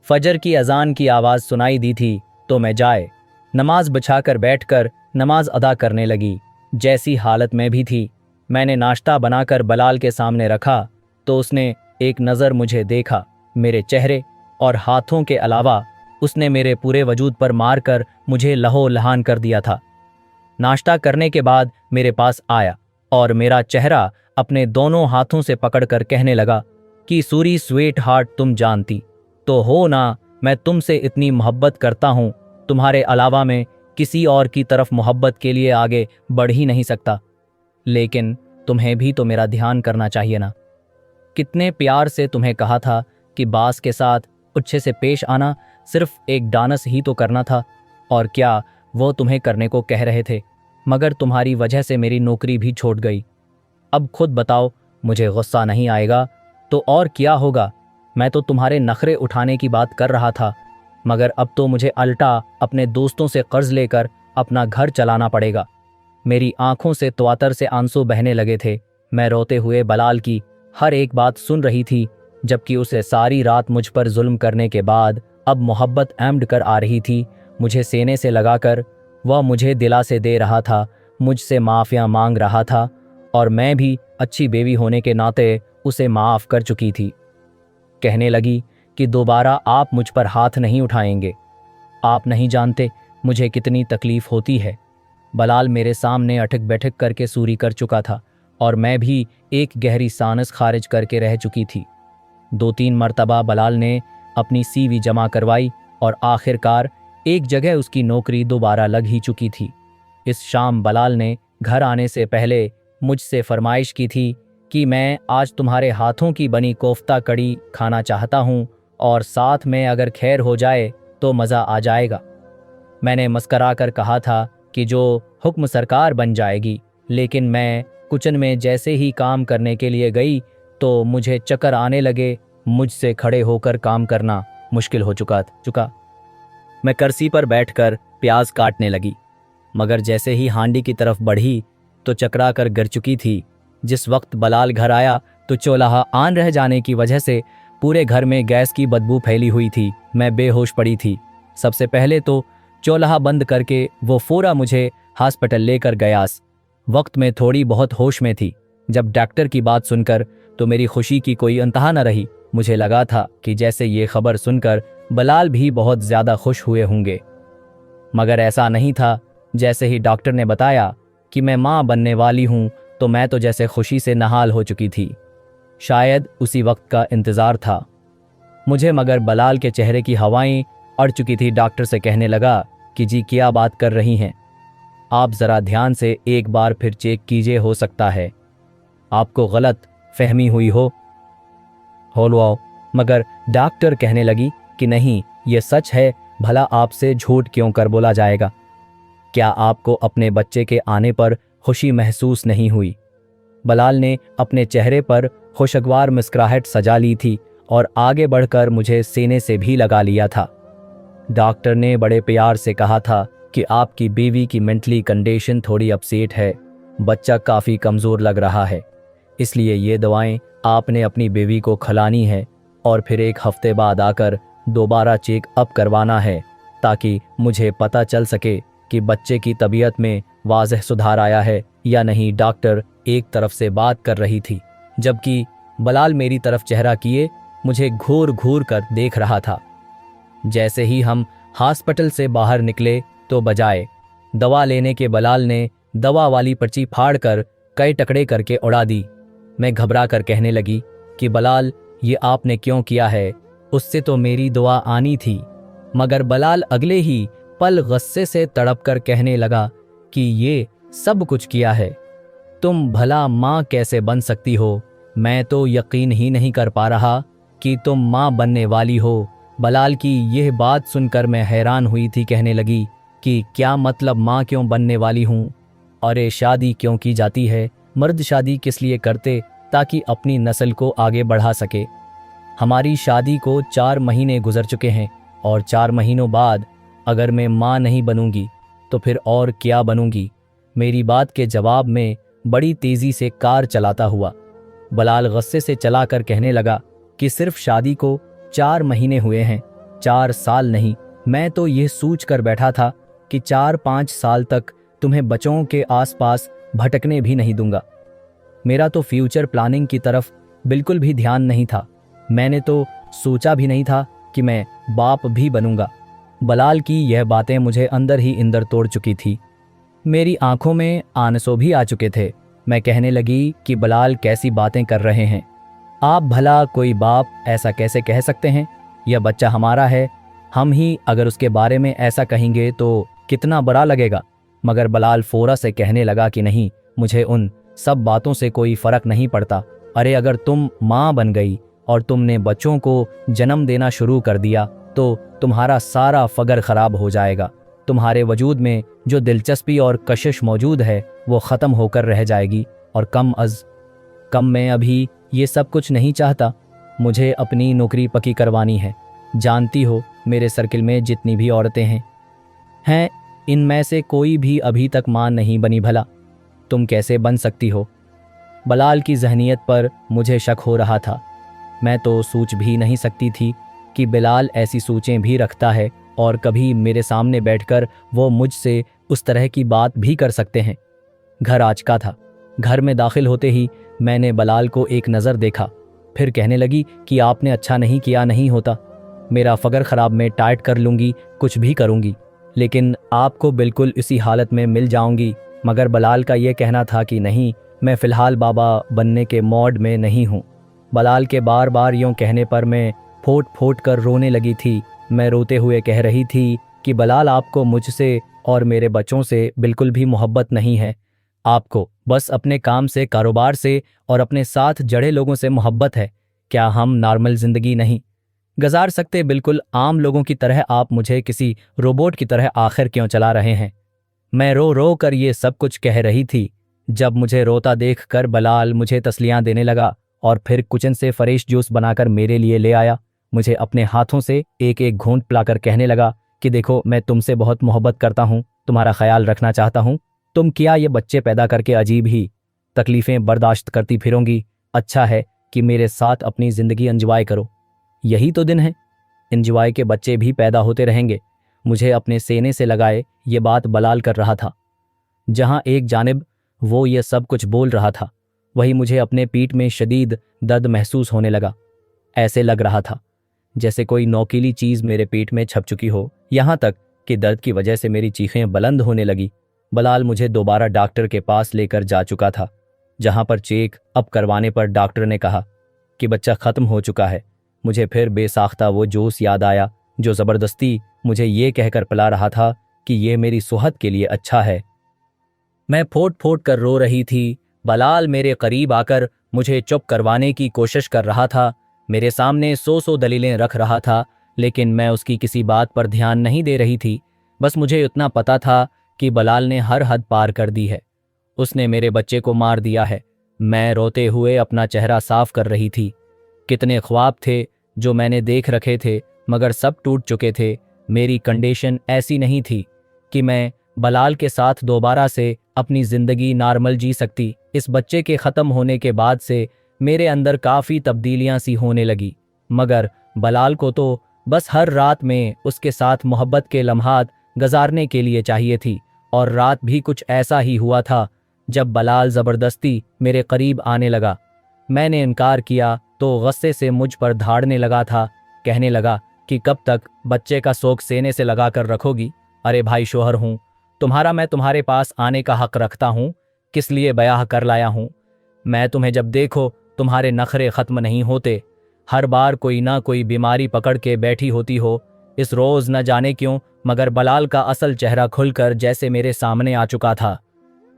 फजर की अजान की आवाज़ सुनाई दी थी तो मैं जाए नमाज बिछाकर बैठकर नमाज अदा करने लगी। जैसी हालत में भी थी, मैंने नाश्ता बनाकर बलाल के सामने रखा तो उसने एक नज़र मुझे देखा। मेरे चेहरे और हाथों के अलावा उसने मेरे पूरे वजूद पर मारकर मुझे लहो लहान कर दिया था। नाश्ता करने के बाद मेरे पास आया और मेरा चेहरा अपने दोनों हाथों से पकड़कर कहने लगा कि सूरी स्वीट हार्ट, तुम जानती तो हो ना मैं तुमसे इतनी मोहब्बत करता हूँ, तुम्हारे अलावा मैं किसी और की तरफ मोहब्बत के लिए आगे बढ़ ही नहीं सकता। लेकिन तुम्हें भी तो मेरा ध्यान करना चाहिए ना। कितने प्यार से तुम्हें कहा था कि बास के साथ अच्छे से पेश आना, सिर्फ एक डांस ही तो करना था, और क्या वो तुम्हें करने को कह रहे थे, मगर तुम्हारी वजह से मेरी नौकरी भी छूट गई। अब खुद बताओ, मुझे गुस्सा नहीं आएगा तो और क्या होगा। मैं तो तुम्हारे नखरे उठाने की बात कर रहा था, मगर अब तो मुझे अल्टा अपने दोस्तों से कर्ज लेकर अपना घर चलाना पड़ेगा। मेरी आंखों से त्वातर से आंसू बहने लगे थे। मैं रोते हुए बलाल की हर एक बात सुन रही थी, जबकि उसे सारी रात मुझ पर जुल्म करने के बाद अब मोहब्बत ऐम्ड कर आ रही थी। मुझे सीने से लगाकर वह मुझे दिलासे दे रहा था, मुझसे माफ़िया मांग रहा था, और मैं भी अच्छी बेवी होने के नाते उसे माफ़ कर चुकी थी। कहने लगी कि दोबारा आप मुझ पर हाथ नहीं उठाएंगे। आप नहीं जानते मुझे कितनी तकलीफ़ होती है। बलाल मेरे सामने अटक बैठक करके सूरी कर चुका था और मैं भी एक गहरी सानस खारिज करके रह चुकी थी। 2-3 मरतबा बलाल ने अपनी सीवी जमा करवाई और आखिरकार एक जगह उसकी नौकरी दोबारा लग ही चुकी थी। इस शाम बलाल ने घर आने से पहले मुझसे फरमाइश की थी कि मैं आज तुम्हारे हाथों की बनी कोफ्ता कड़ी खाना चाहता हूँ और साथ में अगर खैर हो जाए तो मज़ा आ जाएगा। मैंने मस्करा कर कहा था कि जो हुक्म सरकार बन जाएगी, लेकिन मैं किचन में जैसे ही काम करने के लिए गई तो मुझे चक्कर आने लगे। मुझसे खड़े होकर काम करना मुश्किल हो चुका। मैं कुर्सी पर बैठकर प्याज काटने लगी, मगर जैसे ही हांडी की तरफ बढ़ी तो चकरा कर गिर चुकी थी। जिस वक्त बलाल घर आया तो चूल्हा आन रह जाने की वजह से पूरे घर में गैस की बदबू फैली हुई थी। मैं बेहोश पड़ी थी। सबसे पहले तो चूल्हा बंद करके वो फौरा मुझे हॉस्पिटल लेकर गयास। वक्त में थोड़ी बहुत होश में थी। जब डॉक्टर की बात सुनकर तो मेरी खुशी की कोई इंतहा न रही। मुझे लगा था कि जैसे ये खबर सुनकर बलाल भी बहुत ज़्यादा खुश हुए होंगे, मगर ऐसा नहीं था। जैसे ही डॉक्टर ने बताया कि मैं माँ बनने वाली हूँ तो मैं तो जैसे खुशी से नहाल हो चुकी थी। शायद उसी वक्त का इंतज़ार था मुझे, मगर बलाल के चेहरे की हवाएं अड़ चुकी थी। डॉक्टर से कहने लगा कि जी क्या बात कर रही हैं आप, ज़रा ध्यान से एक बार फिर चेक कीजिए, हो सकता है आपको गलत फहमी हुई हो लो। मगर डॉक्टर कहने लगी कि नहीं, ये सच है, भला आपसे झूठ क्यों कर बोला जाएगा। क्या आपको अपने बच्चे के आने पर खुशी महसूस नहीं हुई? बलाल ने अपने चेहरे पर खुशगवार मुस्कुराहट सजा ली थी और आगे बढ़कर मुझे सीने से भी लगा लिया था। डॉक्टर ने बड़े प्यार से कहा था कि आपकी बीवी की मेंटली कंडीशन थोड़ी अपसेट है, बच्चा काफ़ी कमज़ोर लग रहा है, इसलिए ये दवाएं आपने अपनी बीवी को खिलानी है और फिर 1 हफ्ते बाद आकर दोबारा चेकअप करवाना है ताकि मुझे पता चल सके कि बच्चे की तबीयत में वाज़ह सुधार आया है या नहीं। डॉक्टर एक तरफ से बात कर रही थी जबकि बलाल मेरी तरफ चेहरा किए मुझे घूर घूर कर देख रहा था। जैसे ही हम हॉस्पिटल से बाहर निकले तो बजाय दवा लेने के बलाल ने दवा वाली पर्ची फाड़ कर कई टुकड़े करके उड़ा दी। मैं घबरा कर कहने लगी कि बलाल, ये आपने क्यों किया है? उससे तो मेरी दुआ आनी थी। मगर बलाल अगले ही पल गुस्से से तड़प कर कहने लगा कि ये सब कुछ किया है, तुम भला माँ कैसे बन सकती हो? मैं तो यकीन ही नहीं कर पा रहा कि तुम माँ बनने वाली हो। बलाल की यह बात सुनकर मैं हैरान हुई थी। कहने लगी कि क्या मतलब माँ क्यों बनने वाली हूँ? अरे शादी क्यों की जाती है? मर्द शादी किस लिए करते? ताकि अपनी नस्ल को आगे बढ़ा सके। हमारी शादी को 4 महीने गुजर चुके हैं और 4 महीनों बाद अगर मैं माँ नहीं बनूंगी तो फिर और क्या बनूंगी? मेरी बात के जवाब में बड़ी तेज़ी से कार चलाता हुआ बलाल गुस्से से चलाकर कहने लगा कि सिर्फ शादी को 4 महीने हुए हैं, 4 साल नहीं। मैं तो यह सोच कर बैठा था कि 4-5 साल तक तुम्हें बच्चों के आसपास भटकने भी नहीं दूंगा। मेरा तो फ्यूचर प्लानिंग की तरफ बिल्कुल भी ध्यान नहीं था। मैंने तो सोचा भी नहीं था कि मैं बाप भी बनूंगा। बलाल की यह बातें मुझे अंदर ही अंदर तोड़ चुकी थी। मेरी आंखों में आंसू भी आ चुके थे। मैं कहने लगी कि बलाल कैसी बातें कर रहे हैं आप? भला कोई बाप ऐसा कैसे कह सकते हैं? यह बच्चा हमारा है, हम ही अगर उसके बारे में ऐसा कहेंगे तो कितना बुरा लगेगा। मगर बलाल फौरा से कहने लगा कि नहीं, मुझे उन सब बातों से कोई फ़र्क नहीं पड़ता। अरे अगर तुम माँ बन गई और तुमने बच्चों को जन्म देना शुरू कर दिया तो तुम्हारा सारा फ़गर ख़राब हो जाएगा। तुम्हारे वजूद में जो दिलचस्पी और कशिश मौजूद है वो ख़त्म होकर रह जाएगी। और कम मैं अभी ये सब कुछ नहीं चाहता। मुझे अपनी नौकरी पक्की करवानी है। जानती हो मेरे सर्किल में जितनी भी औरतें हैं इनमें से कोई भी अभी तक माँ नहीं बनी। भला तुम कैसे बन सकती हो? बलाल की जहनीत पर मुझे शक हो रहा था। मैं तो सोच भी नहीं सकती थी कि बिलाल ऐसी सोचें भी रखता है और कभी मेरे सामने बैठकर वो मुझसे उस तरह की बात भी कर सकते हैं। घर आज का था। घर में दाखिल होते ही मैंने बलाल को एक नज़र देखा, फिर कहने लगी कि आपने अच्छा नहीं किया, नहीं होता मेरा फ़गर ख़राब, मैं टाइट कर लूँगी, कुछ भी करूँगी, लेकिन आपको बिल्कुल इसी हालत में मिल जाऊँगी। मगर बलाल का ये कहना था कि नहीं, मैं फ़िलहाल बाबा बनने के मोड में नहीं हूँ। बलाल के बार बार यूँ कहने पर मैं फोट फोट कर रोने लगी थी। मैं रोते हुए कह रही थी कि बलाल, आपको मुझसे और मेरे बच्चों से बिल्कुल भी मोहब्बत नहीं है। आपको बस अपने काम से, कारोबार से और अपने साथ जड़े लोगों से मोहब्बत है। क्या हम नॉर्मल ज़िंदगी नहीं गुजार सकते? बिल्कुल आम लोगों की तरह आप मुझे किसी रोबोट की तरह आखिर क्यों चला रहे हैं? मैं रो रो कर ये सब कुछ कह रही थी जब मुझे रोता देख कर बलाल मुझे तसलियाँ देने लगा और फिर किचन से फ्रेश जूस बनाकर मेरे लिए ले आया। मुझे अपने हाथों से एक एक घूंट पिलाकर कहने लगा कि देखो, मैं तुमसे बहुत मोहब्बत करता हूँ, तुम्हारा ख्याल रखना चाहता हूँ। तुम क्या ये बच्चे पैदा करके अजीब ही तकलीफ़ें बर्दाश्त करती फिरोंगी? अच्छा है कि मेरे साथ अपनी ज़िंदगी एंजॉय करो, यही तो दिन है। एंजॉय के बच्चे भी पैदा होते रहेंगे। मुझे अपने सीने से लगाए ये बात बलाल कर रहा था। जहाँ एक जानिब वो ये सब कुछ बोल रहा था, वही मुझे अपने पीठ में शदीद दर्द महसूस होने लगा। ऐसे लग रहा था जैसे कोई नोकीली चीज़ मेरे पीठ में छप चुकी हो, यहाँ तक कि दर्द की वजह से मेरी चीखें बुलंद होने लगी। बलाल मुझे दोबारा डॉक्टर के पास लेकर जा चुका था, जहाँ पर चेक अप करवाने पर डॉक्टर ने कहा कि बच्चा ख़त्म हो चुका है। मुझे फिर बेसाख्ता वो जोश याद आया जो ज़बरदस्ती मुझे ये कहकर पिला रहा था कि ये मेरी सेहत के लिए अच्छा है। मैं फोट फोट कर रो रही थी। बलाल मेरे करीब आकर मुझे चुप करवाने की कोशिश कर रहा था, मेरे सामने सौ दलीलें रख रहा था, लेकिन मैं उसकी किसी बात पर ध्यान नहीं दे रही थी। बस मुझे इतना पता था कि बलाल ने हर हद पार कर दी है, उसने मेरे बच्चे को मार दिया है। मैं रोते हुए अपना चेहरा साफ कर रही थी। कितने ख्वाब थे जो मैंने देख रखे थे, मगर सब टूट चुके थे। मेरी कंडीशन ऐसी नहीं थी कि मैं बलाल के साथ दोबारा से अपनी ज़िंदगी नॉर्मल जी सकती। इस बच्चे के ख़त्म होने के बाद से मेरे अंदर काफ़ी तब्दीलियां सी होने लगी, मगर बलाल को तो बस हर रात में उसके साथ मोहब्बत के लम्हात गुजारने के लिए चाहिए थी। और रात भी कुछ ऐसा ही हुआ था जब बलाल ज़बरदस्ती मेरे करीब आने लगा। मैंने इनकार किया तो गुस्से से मुझ पर धाड़ने लगा था, कहने लगा कि कब तक बच्चे का शौक सीने से लगा कर रखोगी? अरे भाई, शोहर हूँ तुम्हारा, मैं तुम्हारे पास आने का हक रखता हूँ, किस लिए ब्याह कर लाया हूँ मैं तुम्हें? जब देखो तुम्हारे नखरे ख़त्म नहीं होते, हर बार कोई ना कोई बीमारी पकड़ के बैठी होती हो। इस रोज़ न जाने क्यों, मगर बलाल का असल चेहरा खुलकर जैसे मेरे सामने आ चुका था।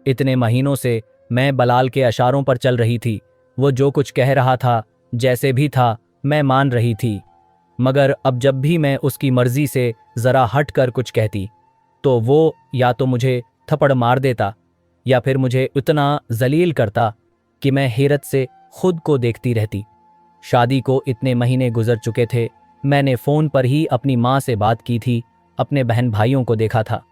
इतने महीनों से मैं बलाल के इशारों पर चल रही थी। वो जो कुछ कह रहा था, जैसे भी था, मैं मान रही थी, मगर अब जब भी मैं उसकी मर्जी से ज़रा हट कर कुछ कहती तो वो या तो मुझे थप्पड़ मार देता या फिर मुझे इतना जलील करता कि मैं हैरत से खुद को देखती रहती। शादी को इतने महीने गुजर चुके थे। मैंने फ़ोन पर ही अपनी माँ से बात की थी, अपने बहन भाइयों को देखा था,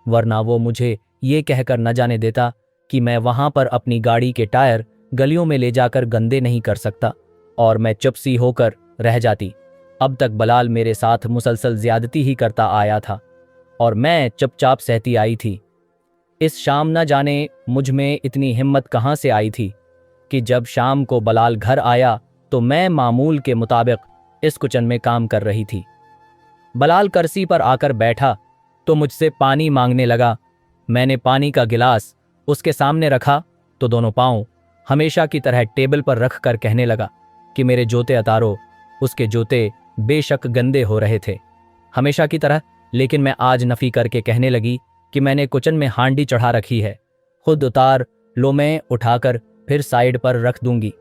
वरना वो मुझे ये कहकर न जाने देता कि मैं वहाँ पर अपनी गाड़ी के टायर गलियों में ले जाकर गंदे नहीं कर सकता, और मैं चुप सी होकर रह जाती। अब तक बलाल मेरे साथ मुसलसल ज्यादती ही करता आया था और मैं चुपचाप सहती आई थी। इस शाम न जाने मुझ में इतनी हिम्मत कहाँ से आई थी कि जब शाम को बलाल घर आया तो मैं मामूल के मुताबिक इस किचन में काम कर रही थी। बलाल कुर्सी पर आकर बैठा तो मुझसे पानी मांगने लगा। मैंने पानी का गिलास उसके सामने रखा तो दोनों पाँव हमेशा की तरह टेबल पर रख कर कहने लगा कि मेरे जूते उतारो। उसके जूते बेशक गंदे हो रहे थे हमेशा की तरह, लेकिन मैं आज नफ़ी करके कहने लगी कि मैंने किचन में हांडी चढ़ा रखी है, खुद उतार लो, मैं उठाकर फिर साइड पर रख दूंगी।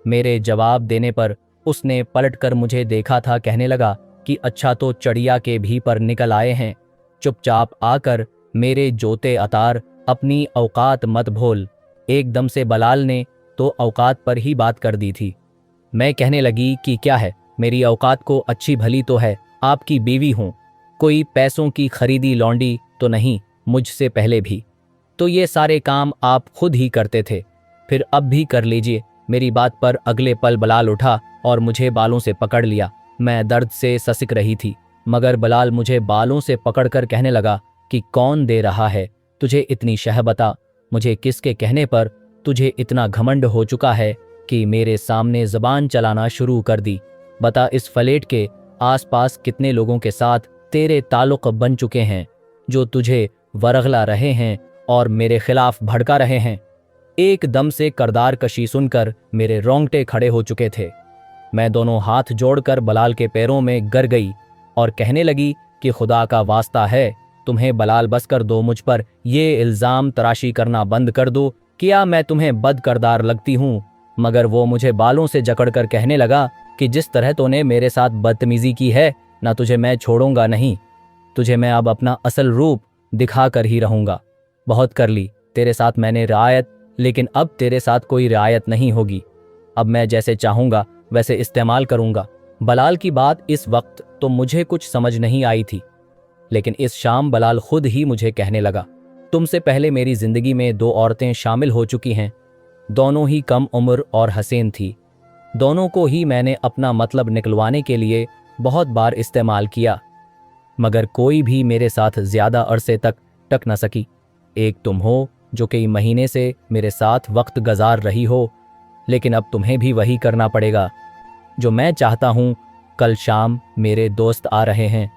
मेरे जवाब देने पर उसने पलटकर मुझे देखा था, कहने लगा कि अच्छा तो चढ़िया के भी पर निकल आए हैं, चुपचाप आकर मेरे जूते उतार, अपनी औकात मत भूल। एकदम से बलाल ने तो औकात पर ही बात कर दी थी। मैं कहने लगी कि क्या है, मेरी औकात को अच्छी भली तो है, आपकी बीवी हूँ, कोई पैसों की खरीदी लौंडी तो नहीं, मुझसे पहले भी तो ये सारे काम आप खुद ही करते थे, फिर अब भी कर लीजिए। मेरी बात पर अगले पल बलाल उठा और मुझे बालों से पकड़ लिया। मैं दर्द से ससक रही थी, मगर बलाल मुझे बालों से पकड़कर कहने लगा कि कौन दे रहा है तुझे इतनी शहबता, मुझे किसके कहने पर तुझे इतना घमंड हो चुका है कि मेरे सामने ज़बान चलाना शुरू कर दी? बता, इस फ्लैट के आसपास कितने लोगों के साथ तेरे ताल्लुक बन चुके हैं जो तुझे वरगला रहे हैं और मेरे खिलाफ भड़का रहे हैं? एकदम से करदार कशी सुनकर मेरे रोंगटे खड़े हो चुके थे। मैं दोनों हाथ जोड़कर बलाल के पैरों में गिर गई और कहने लगी कि खुदा का वास्ता है, तुम्हें बलाल बस कर दो, मुझ पर ये इल्ज़ाम तराशी करना बंद कर दो। क्या मैं तुम्हें बद करदार लगती हूँ? मगर वो मुझे बालों से जकड़कर कहने लगा कि जिस तरह तूने मेरे साथ बदतमीजी की है, ना तुझे मैं छोड़ूंगा नहीं। तुझे मैं अब अपना असल रूप दिखा कर ही रहूंगा। बहुत कर ली तेरे साथ मैंने रियायत, लेकिन अब तेरे साथ कोई रियायत नहीं होगी। अब मैं जैसे चाहूंगा वैसे इस्तेमाल करूंगा। बलाल की बात इस वक्त तो मुझे कुछ समझ नहीं आई थी, लेकिन इस शाम बलाल खुद ही मुझे कहने लगा, तुमसे पहले मेरी जिंदगी में 2 औरतें शामिल हो चुकी हैं। दोनों ही कम उम्र और हसीन थी। दोनों को ही मैंने अपना मतलब निकलवाने के लिए बहुत बार इस्तेमाल किया, मगर कोई भी मेरे साथ ज्यादा अरसे तक टक न सकी। एक तुम हो जो कई महीने से मेरे साथ वक्त गुजार रही हो, लेकिन अब तुम्हें भी वही करना पड़ेगा जो मैं चाहता हूं। कल शाम मेरे दोस्त आ रहे हैं,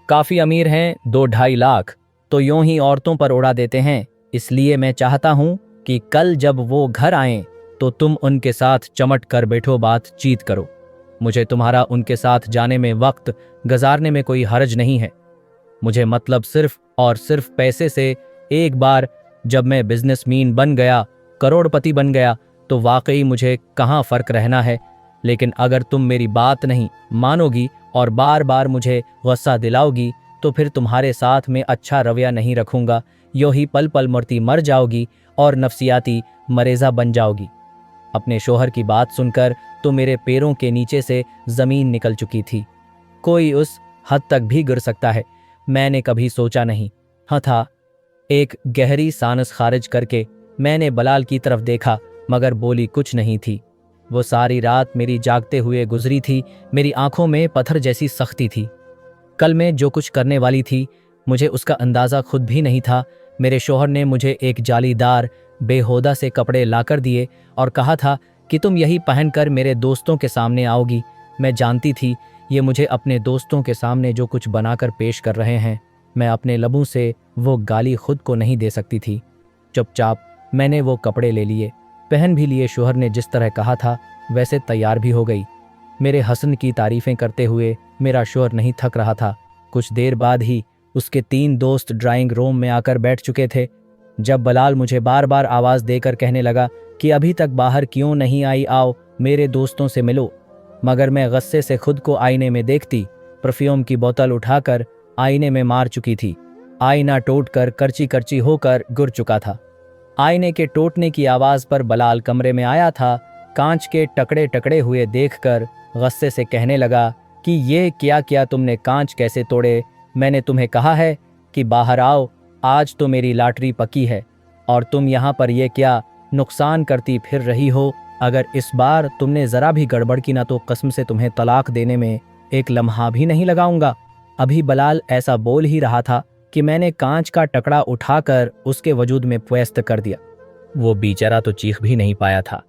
काफ़ी अमीर हैं, 2-2.5 लाख तो यूं ही औरतों पर उड़ा देते हैं। इसलिए मैं चाहता हूं कि कल जब वो घर आएं तो तुम उनके साथ चमट कर बैठो, बातचीत करो। मुझे तुम्हारा उनके साथ जाने में, वक्त गुजारने में कोई हर्ज नहीं है। मुझे मतलब सिर्फ और सिर्फ पैसे से। एक बार जब मैं बिजनेसमैन बन गया, करोड़पति बन गया, तो वाकई मुझे कहाँ फ़र्क रहना है। लेकिन अगर तुम मेरी बात नहीं मानोगी और बार बार मुझे गुस्सा दिलाओगी, तो फिर तुम्हारे साथ में अच्छा रवैया नहीं रखूंगा। यूं ही पल पल मरती मर जाओगी और नफसियाती मरीज़ा बन जाओगी। अपने शोहर की बात सुनकर तो मेरे पैरों के नीचे से ज़मीन निकल चुकी थी। कोई उस हद तक भी गिर सकता है, मैंने कभी सोचा नहीं था। एक गहरी सांस खारिज करके मैंने बलाल की तरफ देखा, मगर बोली कुछ नहीं थी। वो सारी रात मेरी जागते हुए गुजरी थी। मेरी आंखों में पत्थर जैसी सख्ती थी। कल मैं जो कुछ करने वाली थी, मुझे उसका अंदाज़ा खुद भी नहीं था। मेरे शोहर ने मुझे एक जालीदार बेहोदा से कपड़े लाकर दिए और कहा था कि तुम यही पहनकर मेरे दोस्तों के सामने आओगी। मैं जानती थी ये मुझे अपने दोस्तों के सामने जो कुछ बनाकर पेश कर रहे हैं, मैं अपने लबों से वो गाली खुद को नहीं दे सकती थी। चुपचाप मैंने वो कपड़े ले लिए, पहन भी लिए। शोहर ने जिस तरह कहा था वैसे तैयार भी हो गई। मेरे हसन की तारीफ़ें करते हुए मेरा शोहर नहीं थक रहा था। कुछ देर बाद ही उसके 3 दोस्त ड्राइंग रूम में आकर बैठ चुके थे। जब बलाल मुझे बार बार आवाज़ देकर कहने लगा कि अभी तक बाहर क्यों नहीं आई, आओ मेरे दोस्तों से मिलो, मगर मैं गुस्से से खुद को आईने में देखती। परफ्यूम की बोतल उठाकर आईने में मार चुकी थी। आईना टूटकर करची करची होकर गिर चुका था। आईने के टूटने की आवाज़ पर बलाल कमरे में आया था। कांच के टकड़े टकड़े हुए देखकर गुस्से से कहने लगा कि ये क्या किया तुमने, कांच कैसे तोड़े? मैंने तुम्हें कहा है कि बाहर आओ, आज तो मेरी लॉटरी पकी है और तुम यहाँ पर ये क्या नुकसान करती फिर रही हो? अगर इस बार तुमने ज़रा भी गड़बड़ की ना तो कसम से तुम्हें तलाक देने में एक लम्हा भी नहीं लगाऊंगा। अभी बलाल ऐसा बोल ही रहा था कि मैंने कांच का टकड़ा उठाकर उसके वजूद में प्यस्त कर दिया। वो बेचारा तो चीख भी नहीं पाया था।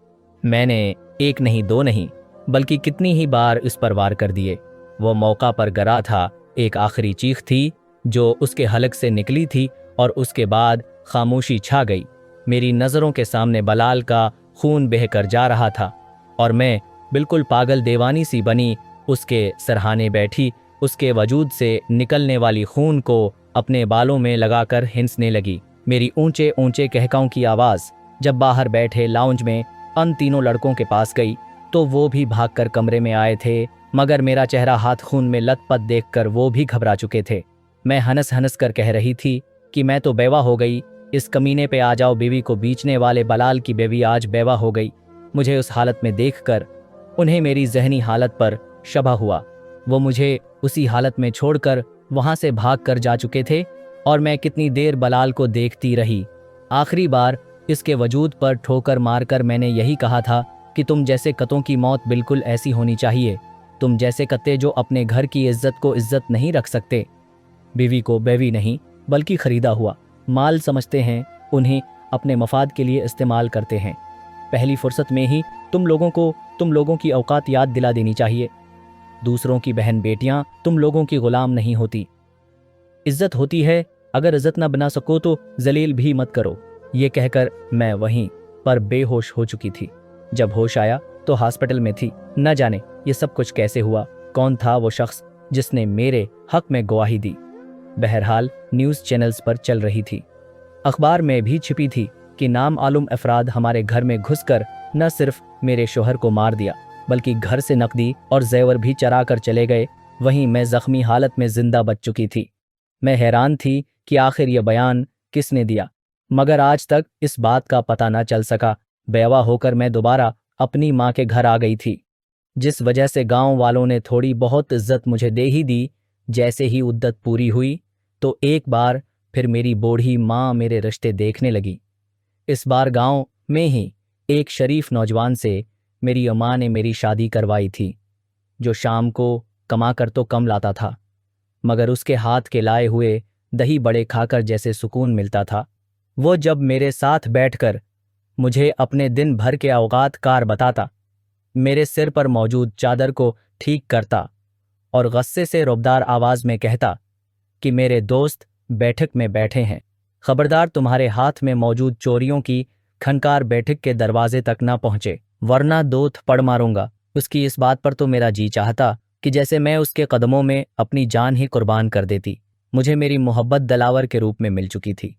मैंने 1 नहीं 2 नहीं बल्कि कितनी ही बार इस पर वार कर दिए। वो मौका पर गरा था। एक आखिरी चीख थी जो उसके हलक से निकली थी और उसके बाद खामोशी छा गई। मेरी नज़रों के सामने बलाल का खून बहकर जा रहा था और मैं बिल्कुल पागल दीवानी सी बनी उसके सरहाने बैठी। उसके वजूद से निकलने वाली खून को अपने बालों में लगाकर हिंसने लगी। मेरी ऊंचे ऊंचे कहकाओं की आवाज़ जब बाहर बैठे लाउंज में उन 3 लड़कों के पास गई तो वो भी भागकर कमरे में आए थे, मगर मेरा चेहरा हाथ खून में लथपथ देखकर वो भी घबरा चुके थे। मैं हंस हंस कर कह रही थी कि मैं तो बेवा हो गई, इस कमीने पे आ जाओ। बीवी को बेचने वाले बलाल की बेवी आज बेवा हो गई। मुझे उस हालत में देखकर उन्हें मेरी जहनी हालत पर शबा हुआ। वो मुझे उसी हालत में छोड़कर वहां से भाग कर जा चुके थे और मैं कितनी देर बलाल को देखती रही। आखिरी बार इसके वजूद पर ठोकर मारकर मैंने यही कहा था कि तुम जैसे कतों की मौत बिल्कुल ऐसी होनी चाहिए। तुम जैसे कत्ते जो अपने घर की इज्जत को इज्जत नहीं रख सकते। बीवी को बेवी नहीं बल्कि खरीदा हुआ माल समझते हैं, उन्हें अपने मफाद के लिए इस्तेमाल करते हैं। पहली फुर्सत में ही तुम लोगों की औकात याद दिला देनी चाहिए। दूसरों की बहन बेटियां तुम लोगों की गुलाम नहीं होती। इज्जत होती है, अगर इज्जत ना बना सको तो जलील भी मत करो। ये कहकर मैं वहीं पर बेहोश हो चुकी थी। जब होश आया तो हॉस्पिटल में थी। न जाने ये सब कुछ कैसे हुआ, कौन था वो शख्स जिसने मेरे हक में गवाही दी। बहरहाल न्यूज़ चैनल्स पर चल रही थी, अखबार में भी छिपी थी कि नामालूम अफराद हमारे घर में घुसकर न सिर्फ मेरे शोहर को मार दिया बल्कि घर से नकदी और जेवर भी चरा कर चले गए। वहीं मैं जख्मी हालत में जिंदा बच चुकी थी। मैं हैरान थी कि आखिर ये बयान किसने दिया, मगर आज तक इस बात का पता न चल सका। बेवा होकर मैं दोबारा अपनी माँ के घर आ गई थी, जिस वजह से गांव वालों ने थोड़ी बहुत इज्जत मुझे दे ही दी। जैसे ही उद्दत पूरी हुई तो एक बार फिर मेरी बूढ़ी माँ मेरे रिश्ते देखने लगी। इस बार गांव में ही एक शरीफ नौजवान से मेरी अम्मा ने मेरी शादी करवाई थी, जो शाम को कमा कर तो कम लाता था, मगर उसके हाथ के लाए हुए दही बड़े खाकर जैसे सुकून मिलता था। वो जब मेरे साथ बैठकर मुझे अपने दिन भर के औकात कार बताता, मेरे सिर पर मौजूद चादर को ठीक करता और गुस्से से रुबदार आवाज में कहता कि मेरे दोस्त बैठक में बैठे हैं, खबरदार तुम्हारे हाथ में मौजूद चोरियों की खनकार बैठक के दरवाजे तक ना पहुंचे, वरना दो थप्पड़ मारूंगा। उसकी इस बात पर तो मेरा जी चाहता कि जैसे मैं उसके कदमों में अपनी जान ही कुर्बान कर देती। मुझे मेरी मोहब्बत दलावर के रूप में मिल चुकी थी।